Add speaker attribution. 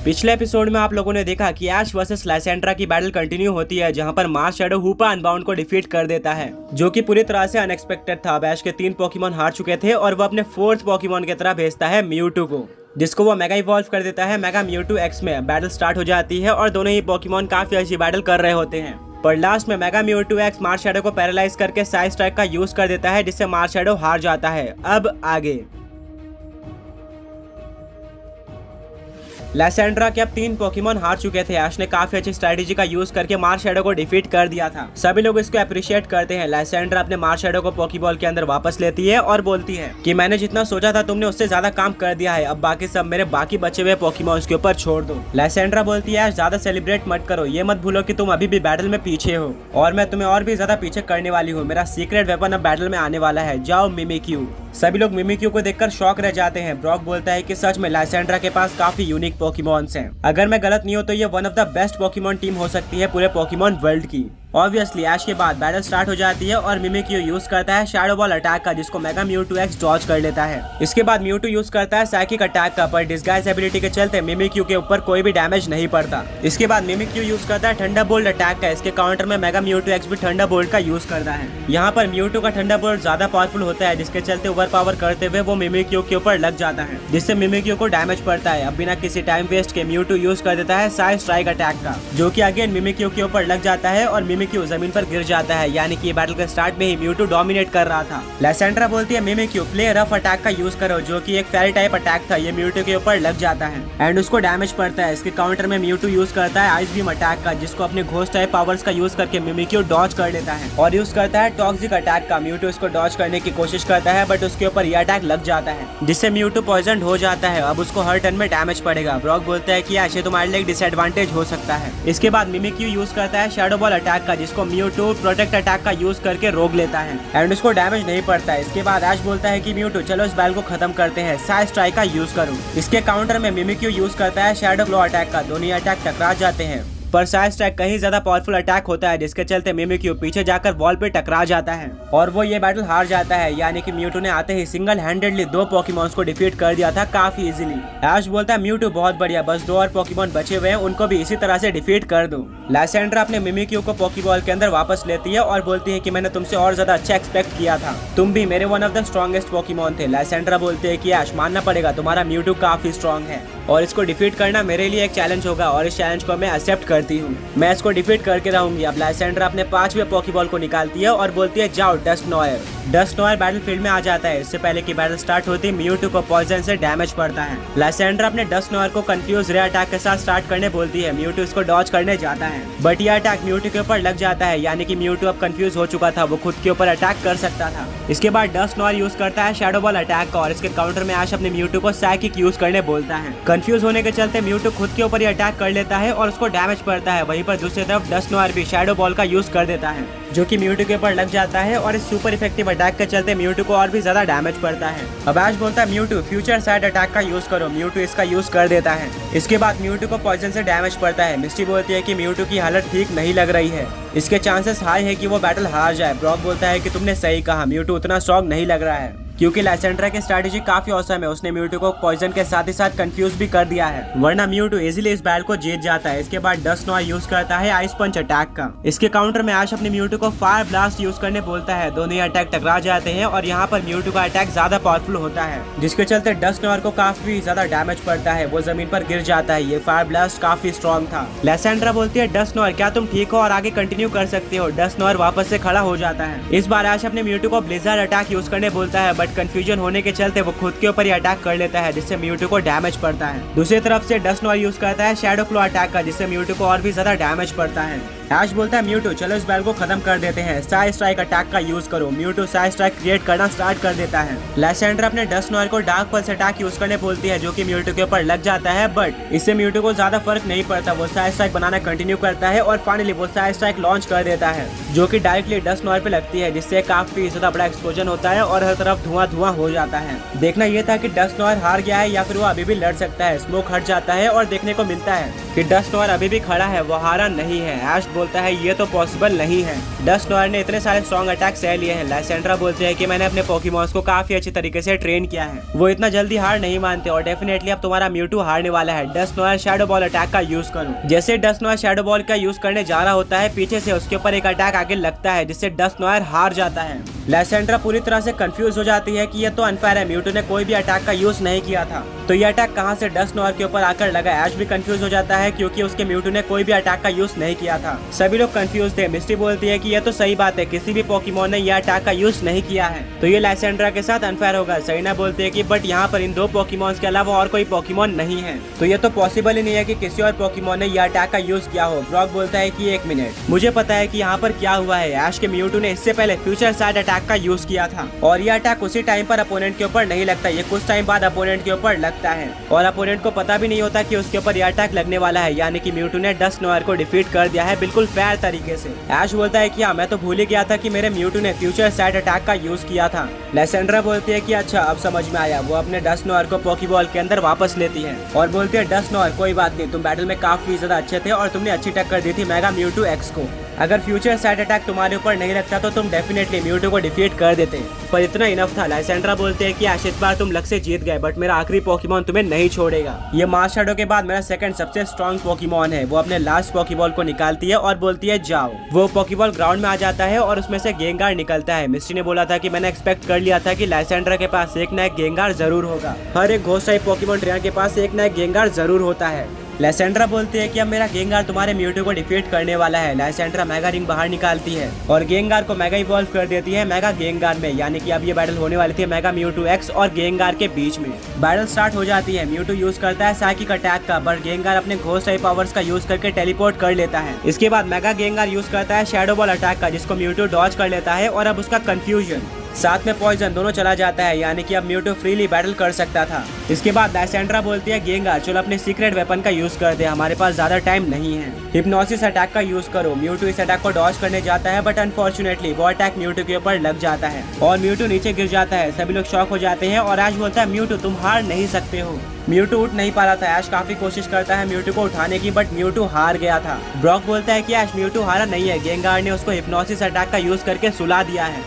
Speaker 1: पिछले एपिसोड में आप लोगों ने देखा कि ऐश वर्सेस लाइसेंड्रा की बैटल कंटिन्यू होती है, जहां पर मार्स शैडो हूपा अनबाउंड को डिफीट कर देता है, जो कि पूरी तरह से अनएक्सपेक्टेड था। अब ऐश के 3 पोकेमॉन हार चुके थे और वो अपने 4th पोकेमॉन की तरह भेजता है म्यूटू को, जिसको वो मेगा इवॉल्व कर देता है मेगा म्यूटू एक्स में। बैटल स्टार्ट हो जाती है और दोनों ही पोकेमॉन काफी अच्छी बैटल कर रहे होते हैं, पर लास्ट में mega Mewtwo x Mars shadow को पैरालाइज करके साइड स्ट्राइक का यूज कर देता है, जिससे मार्स शैडो हार जाता है। अब आगे लाइसेंड्रा के अब 3 पोकेमॉन हार चुके थे। ऐश ने काफी अच्छी स्ट्रेटेजी का यूज करके मार्स शैडो को डिफीट कर दिया था। सभी लोग इसको अप्रिशिएट करते हैं। लाइसेंड्रा अपने मार्स शैडो को पोकेबॉल के अंदर वापस लेती है और बोलती है कि मैंने जितना सोचा था तुमने उससे ज्यादा काम कर दिया है, अब बाकी सब मेरे बाकी बचे हुए पोकेमॉन्स के ऊपर छोड़ दो। लाइसेंड्रा बोलती है ज्यादा सेलिब्रेट मत करो, ये मत भूलो कि तुम अभी भी बैटल में पीछे हो और मैं तुम्हें और भी ज्यादा पीछे करने वाली हूँ। मेरा सीक्रेट वेपन अब बैटल में आने वाला है, जाओ मिमिक्यू। सभी लोग मिमिक्यू को देखकर शॉक रह जाते हैं। ब्रॉक बोलता है कि सच में लाइसेंड्रा के पास काफी यूनिक पोकेमॉन्स हैं। अगर मैं गलत नहीं हूँ तो ये one of the best Pokemon team हो सकती है पूरे पोकेमॉन वर्ल्ड की। ऑब्वियसली ऐश के बाद बैटल स्टार्ट हो जाती है और मिमिक्यू यूज करता है शैडो बॉल अटैक का, जिसको मेगा म्यूटू एक्स डॉज कर लेता है। इसके बाद म्यूटू यूज करता है साइकिक अटैक का, पर डिस्गाइज एबिलिटी के चलते मिमिक्यू के ऊपर कोई भी डैमेज नहीं पड़ता। इसके बाद मिमिक्यू यूज करता है थंडरबोल्ट अटैक का, इसके काउंटर में मेगा म्यूटू एक्स भी थंडरबोल्ट का यूज करता है। यहाँ पर म्यूटू का थंडरबोल्ट ज्यादा पावरफुल होता है, जिसके चलते ओवर पावर करते हुए वो मिमिक्यू के ऊपर लग जाता है, जिससे मिमिक्यू को डैमेज पड़ता है। अब बिना किसी टाइम वेस्ट के म्यूटू यूज कर देता है साइड स्ट्राइक अटैक का, जो कि अगेन मिमिक्यू के ऊपर लग जाता है और मिमिक्यू जमीन पर जाता है। यानी कि बैटल के स्टार्ट में ही म्यूटू डोमिनेट कर रहा था। लाइसेंड्रा बोलती है मिमिक्यू प्ले रफ अटैक का यूज करो, जो कि एक फेरी टाइप अटैक था। ये म्यूटू के ऊपर लग जाता है एंड उसको डैमेज पड़ता है। इसके काउंटर में म्यूटू यूज करता है आइस बीम अटैक का, जिसको अपने घोस्ट टाइप पावर्स का यूज करके मिमिक्यू डॉज कर लेता है और यूज करता है टॉक्सिक अटैक का। म्यूटू इसको डॉज करने की कोशिश करता है, बट उसके ऊपर ये अटैक लग जाता है, जिससे म्यूटू पॉइजन हो जाता है। अब उसको हर टर्न में डैमेज पड़ेगा। ब्रॉक बोलता है कि ऐसे तुम्हारे लिए डिसएडवांटेज हो सकता है। इसके बाद मिमिक्यू यूज करता है शैडो बॉल अटैक का, जिसको म्यूटू प्रोटेक्ट अटैक का यूज करके रोक लेता है एंड उसको डैमेज नहीं पड़ता है। इसके बाद ऐश बोलता है कि म्यूटू चलो इस बैटल को खत्म करते हैं, साइड स्ट्राइक का यूज करो। इसके काउंटर में मिमिक्यू यूज करता है शैडो क्लो अटैक का। दोनों अटैक टकरा जाते हैं, पर साइड स्ट्राइक कहीं ज्यादा पावरफुल अटैक होता है, जिसके चलते मिमिक्यू पीछे जाकर वॉल पे टकरा जाता है और वो ये बैटल हार जाता है। यानी कि म्यूटू ने आते ही सिंगल हैंडेडली 2 पोकेमॉन्स को डिफीट कर दिया था काफी इजीली। ऐश बोलता है म्यूटू बहुत बढ़िया, बस 2 और पोकेमॉन बचे हुए हैं, उनको भी इसी तरह से डिफीट कर दो। लाइसेंड्रा अपने मिमिक्यू को पोकेबॉल के अंदर वापस लेती है और बोलती है कि मैंने तुमसे और ज्यादा अच्छा एक्सपेक्ट किया था, तुम भी मेरे one of the strongest Pokemon थे। लाइसेंड्रा बोलते है कि ऐश मानना पड़ेगा, तुम्हारा म्यूटू काफी स्ट्रॉन्ग है और इसको डिफीट करना मेरे लिए एक चैलेंज होगा और इस चैलेंज को मैं एक्सेप्ट करती हूँ, मैं इसको डिफीट करके रहूंगी। अब लाइसेंड्रा अपने 5वें पोकेबॉल को निकालती है और बोलती है जाओ Dusknoir. Dusknoir battlefield में आ जाता है। इससे पहले की बैटल स्टार्ट होती म्यूटू को पॉइजन से डैमेज पड़ता है। लाइसेंड्रा अपने डस्ट नॉयर को कंफ्यूज रे अटैक के साथ स्टार्ट करने बोलती है। म्यूटू इसको डॉज करने जाता है, बट यह अटैक म्यूटू के ऊपर लग जाता है। यानी कि म्यूटू अब कंफ्यूज हो चुका था, वो खुद के ऊपर अटैक कर सकता था। इसके बाद डस्ट नॉयर यूज करता है शैडो बॉल अटैक का और इसके काउंटर में ऐश अपने म्यूटू को साइकिक यूज करने बोलता है। कंफ्यूज होने के चलते म्यूटू खुद के ऊपर ही अटैक कर लेता है और उसको डैमेज पड़ता है। वहीं पर दूसरी तरफ डस्ट नॉयर भी शैडो बॉल का यूज कर देता है, जो कि म्यूटू के ऊपर लग जाता है और इस सुपर इफेक्टिव अटैक के चलते म्यूटू को और भी ज्यादा डैमेज पड़ता है। अब ऐश बोलता है म्यूटू फ्यूचर साइड अटैक का यूज करो। म्यूटू इसका यूज कर देता है। इसके बाद म्यूटू को पॉइजन से डैमेज पड़ता है। मिस्टी बोलती है कि म्यूटू की हालत ठीक नहीं लग रही है, इसके चांसेस हाई है कि वो बैटल हार जाए। ब्रॉक बोलता है कि तुमने सही कहा, म्यूटू उतना स्ट्रॉन्ग नहीं लग रहा है, क्योंकि लाइसेंड्रा की स्ट्रैटेजी काफी औसम है। उसने म्यूटू को पॉइजन के साथ ही साथ कंफ्यूज भी कर दिया है, वरना म्यूटू इजीली इस बैटल को जीत जाता है। इसके बाद डस्ट नॉयर यूज करता है आइस पंच अटैक का। इसके काउंटर में ऐश अपने म्यूटू को फायर ब्लास्ट यूज करने बोलता है। दोनों ही अटैक टकरा जाते हैं और यहाँ पर म्यूटू का अटैक ज्यादा पावरफुल होता है, जिसके चलते डस्ट नॉयर को काफी ज्यादा डैमेज पड़ता है, वो जमीन पर गिर जाता है। ये फायर ब्लास्ट काफी स्ट्रॉन्ग था। लाइसेंड्रा बोलती है डस्ट नॉयर क्या तुम ठीक हो और आगे कंटिन्यू कर सकते हो। डस्ट नॉयर वापस से खड़ा हो जाता है। इस बार ऐश अपने म्यूटू को ब्लिज़र्ड अटैक यूज करने बोलता है, बट कंफ्यूजन होने के चलते वो खुद के ऊपर ही अटैक कर लेता है, जिससे म्यूटू को डैमेज पड़ता है। दूसरी तरफ से डस्ट नॉयर यूज करता है शैडो क्लो अटैक का, जिससे म्यूटू को और भी ज्यादा डैमेज पड़ता है। ऐश बोलता है म्यूटू चलो इस बैटल को खत्म कर देते हैं, साइड स्ट्राइक अटैक का यूज करो। म्यूटू साइड स्ट्राइक क्रिएट करना स्टार्ट कर देता है। लाइसेंड्रा अपने डस्ट नॉयर को डार्क पल्स अटैक यूज करने बोलती है, जो कि म्यूटू के ऊपर लग जाता है, बट इससे म्यूटू को ज्यादा फर्क नहीं पड़ता। वो साइड स्ट्राइक बनाना कंटिन्यू करता है और फाइनली वो साइड स्ट्राइक लॉन्च कर देता है, जो कि डायरेक्टली डस्ट नॉयर पे लगती है, जिससे काफी ज्यादा बड़ा एक्सप्लोजन होता है और हर तरफ धुआं धुआं हो जाता है। देखना ये था कि डस्ट नॉयर हार गया है या फिर वो अभी भी लड़ सकता है। स्मोक हट जाता है और देखने को मिलता है कि डस्ट नॉयर अभी भी खड़ा है, वो हारा नहीं है। ऐश बोलता है ये तो पॉसिबल नहीं है। डस्ट नोयर ने इतने सारे स्ट्रॉन्ग अटैक सह लिए हैं। लाइसेंड्रा बोलते हैं कि मैंने अपने पोकेमॉन्स को काफी अच्छी तरीके से ट्रेन किया है, वो इतना जल्दी हार नहीं मानते और डेफिनेटली अब तुम्हारा म्यूटू हारने वाला है। Dust Noire shadow ball attack का यूज करो। जैसे डस्ट नोयर शैडो बॉल का यूज करने जा रहा होता है, पीछे से उसके ऊपर एक अटैक आगे लगता है जिससे डस्ट नोयर हार जाता है। लाइसेंड्रा पूरी तरह से कंफ्यूज हो जाती है कि ये तो अनफेयर है, म्यूटू ने कोई भी अटैक का यूज नहीं किया था, तो ये अटैक कहां से डस्ट नोयर के ऊपर आकर लगा। ऐश भी कंफ्यूज हो जाता है क्योंकि उसके म्यूटू ने कोई भी अटैक का यूज नहीं किया था। सभी लोग कंफ्यूज थे। मिस्टी बोलती है कि ये तो सही बात है, किसी भी पोकेमॉन ने ये अटैक का यूज नहीं किया है, तो ये लाइसेंड्रा के साथ अनफेयर होगा। सरीना बोलती है कि बट यहाँ पर इन 2 पोकेमॉन्स के अलावा और कोई पोकेमॉन नहीं है, तो ये तो पॉसिबल ही नहीं है कि किसी और पोकेमॉन ने यह अटैक का यूज किया हो। ब्रॉक बोलता है कि 1 मिनट, मुझे पता है कि यहाँ पर क्या हुआ है। ऐश के म्यूटू ने इससे पहले फ्यूचर साइड अटैक का यूज किया था और यह अटैक उसी टाइम पर अपोनेंट के ऊपर नहीं लगता, ये कुछ टाइम बाद अपोनेंट के ऊपर लगता है और अपोनेंट को पता भी नहीं होता कि उसके ऊपर यह अटैक लगने वाला है। यानी कि म्यूटू ने डस्ट नोयर को डिफीट कर दिया है बिल्कुल फेयर तरीके से। ऐश बोलता है कि हाँ, मैं तो भूल ही गया था कि मेरे म्यूटू ने फ्यूचर साइड अटैक का यूज किया था। लाइसेंड्रा बोलती है कि अच्छा अब समझ में आया। वो अपने डस्ट नोयर को पोकेबॉल के अंदर वापस लेती है और बोलती है डस्ट नोयर कोई बात नहीं, तुम बैटल में काफी ज्यादा अच्छे थे और तुमने अच्छी टक्कर दी थी मेगा म्यूटू एक्स को। अगर फ्यूचर साइड अटैक तुम्हारे ऊपर नहीं लगता तो तुम डेफिनेटली म्यूटू को डिफीट कर देते, पर इतना इनफ था। लाइसेंड्रा बोलते हैं कि आज इस बार तुम लक से जीत गए, बट मेरा आखिरी पोकेमॉन तुम्हें नहीं छोड़ेगा। ये मार्स शैडो के बाद मेरा सेकंड सबसे स्ट्रॉन्ग पोकेमॉन है। वो अपने लास्ट पोकेबॉल को निकालती है और बोलती है जाओ। वो पोकेबॉल ग्राउंड में आ जाता है और उसमें से गेंगार निकलता है। मिस्टी ने बोला था कि मैंने एक्सपेक्ट कर लिया था कि लाइसेंड्रा के पास एक ना एक गेंगार जरूर होगा। हर एक घोस्ट टाइप पोकेमॉन ट्रेनर के पास एक ना एक गेंगार जरूर होता है। लाइसेंड्रा बोलती है कि अब मेरा गेंगार तुम्हारे म्यूटू को डिफीट करने वाला है। लाइसेंड्रा मेगा रिंग बाहर निकालती है और गेंगार को मेगा इवॉल्व कर देती है मेगा गेंगार में। यानी कि अब ये बैटल होने वाली थी मेगा म्यूटू एक्स और गेंगार के बीच में। बैटल स्टार्ट हो जाती है। म्यूटू यूज करता है साइकिक अटैक का, बट गेंगार अपने घोस्ट टाइप पावर्स का यूज करके टेलीपोर्ट कर लेता है। इसके बाद मेगा गेंगार यूज करता है शैडो बॉल अटैक का, जिसको म्यूटू डॉज कर लेता है और अब उसका कंफ्यूजन साथ में पॉइजन दोनों चला जाता है। यानी कि अब म्यूटू फ्रीली बैटल कर सकता था। इसके बाद लाइसेंड्रा बोलती है गेंगार चलो अपने सीक्रेट वेपन का यूज कर दे, हमारे पास ज्यादा टाइम नहीं है। हिप्नोसिस अटैक का यूज करो। म्यूटू इस अटैक को डॉज करने जाता है, बट अनफॉर्चुनेटली वो अटैक म्यूटू के ऊपर लग जाता है और म्यूटू नीचे गिर जाता है। सभी लोग शॉक हो जाते हैं और ऐश बोलता है म्यूटू तुम हार नहीं सकते हो। म्यूटू उठ नहीं पा रहा था। ऐश काफी कोशिश करता है म्यूटू को उठाने की, बट म्यूटू हार गया था। ब्रॉक बोलता है कि ऐश म्यूटू हारा नहीं है, गेंगार ने उसको हिप्नोसिस अटैक का यूज करके सुला दिया है।